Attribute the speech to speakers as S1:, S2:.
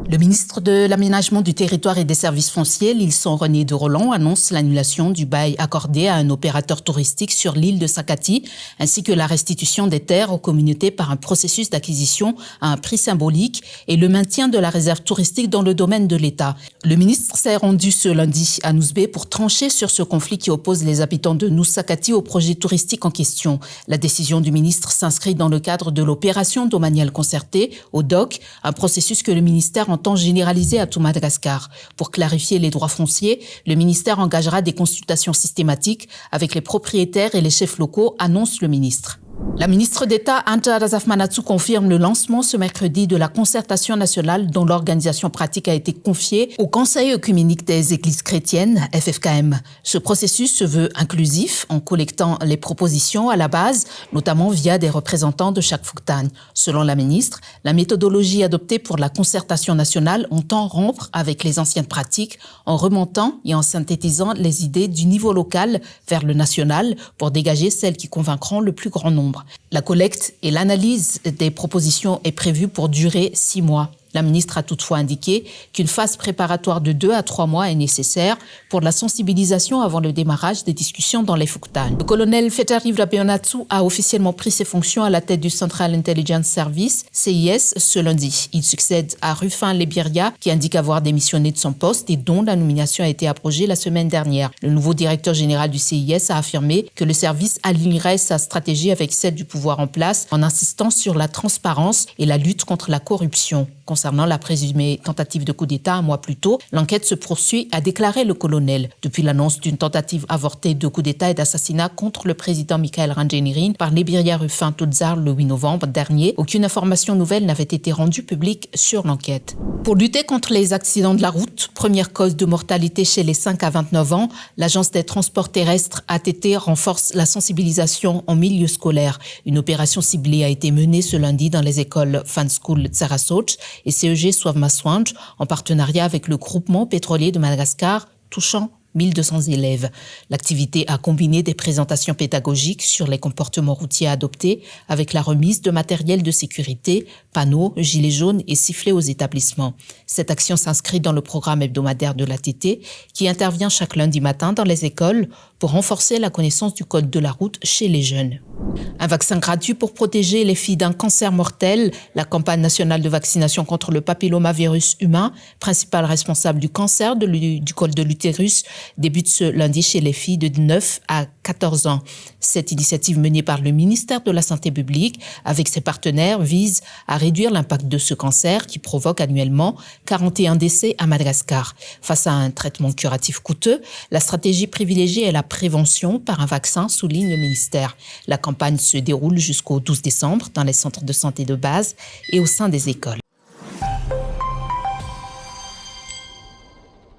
S1: Le ministre de l'Aménagement du Territoire et des Services fonciers, Lilson René de Roland, annonce l'annulation du bail accordé à un opérateur touristique sur l'île de Sakati, ainsi que la restitution des terres aux communautés par un processus d'acquisition à un prix symbolique et le maintien de la réserve touristique dans le domaine de l'État. Le ministre s'est rendu ce lundi à Nouzbé pour trancher sur ce conflit qui oppose les habitants de Nouz-Sakati au projet touristique en question. La décision du ministre s'inscrit dans le cadre de l'opération domaniale concertée, ODOC, un processus que le ministère entend généraliser à tout Madagascar. Pour clarifier les droits fonciers, le ministère engagera des consultations systématiques avec les propriétaires et les chefs locaux, annonce le ministre. La ministre d'État Anta Razaf-Manatsu confirme le lancement ce mercredi de la concertation nationale dont l'organisation pratique a été confiée au Conseil œcuménique des Églises chrétiennes, FFKM. Ce processus se veut inclusif en collectant les propositions à la base, notamment via des représentants de chaque Fuktan. Selon la ministre, la méthodologie adoptée pour la concertation nationale entend rompre avec les anciennes pratiques en remontant et en synthétisant les idées du niveau local vers le national pour dégager celles qui convaincront le plus grand nombre. La collecte et l'analyse des propositions est prévue pour durer 6 mois. La ministre a toutefois indiqué qu'une phase préparatoire de 2 à 3 mois est nécessaire pour la sensibilisation avant le démarrage des discussions dans les Fuktan. Le colonel Fetari Vrabionatsu a officiellement pris ses fonctions à la tête du Central Intelligence Service, CIS, ce lundi. Il succède à Rufin Lebiria, qui indique avoir démissionné de son poste et dont la nomination a été abrogée la semaine dernière. Le nouveau directeur général du CIS a affirmé que le service alignerait sa stratégie avec celle du pouvoir en place en insistant sur la transparence et la lutte contre la corruption. Concernant la présumée tentative de coup d'État un mois plus tôt, l'enquête se poursuit, a déclaré le colonel. Depuis l'annonce d'une tentative avortée de coup d'État et d'assassinat contre le président Michael Randjenirin par Lebiria Rufin Todzar le 8 novembre dernier, aucune information nouvelle n'avait été rendue publique sur l'enquête. Pour lutter contre les accidents de la route, première cause de mortalité chez les 5 à 29 ans, l'Agence des transports terrestres ATT renforce la sensibilisation en milieu scolaire. Une opération ciblée a été menée ce lundi dans les écoles Fan School Tsarasoch et CEG Swavmaswanj en partenariat avec le groupement pétrolier de Madagascar, touchant 1200 élèves. L'activité a combiné des présentations pédagogiques sur les comportements routiers adoptés avec la remise de matériel de sécurité, panneaux, gilets jaunes et sifflets aux établissements. Cette action s'inscrit dans le programme hebdomadaire de l'ATT qui intervient chaque lundi matin dans les écoles pour renforcer la connaissance du code de la route chez les jeunes. Un vaccin gratuit pour protéger les filles d'un cancer mortel. La campagne nationale de vaccination contre le papillomavirus humain, principal responsable du cancer du col de l'utérus, débute ce lundi chez les filles de 9 à 14 ans. Cette initiative menée par le ministère de la Santé publique avec ses partenaires vise à réduire l'impact de ce cancer qui provoque annuellement 41 décès à Madagascar. Face à un traitement curatif coûteux, la stratégie privilégiée est la prévention par un vaccin, souligne le ministère. La campagne se déroule jusqu'au 12 décembre dans les centres de santé de base et au sein des écoles.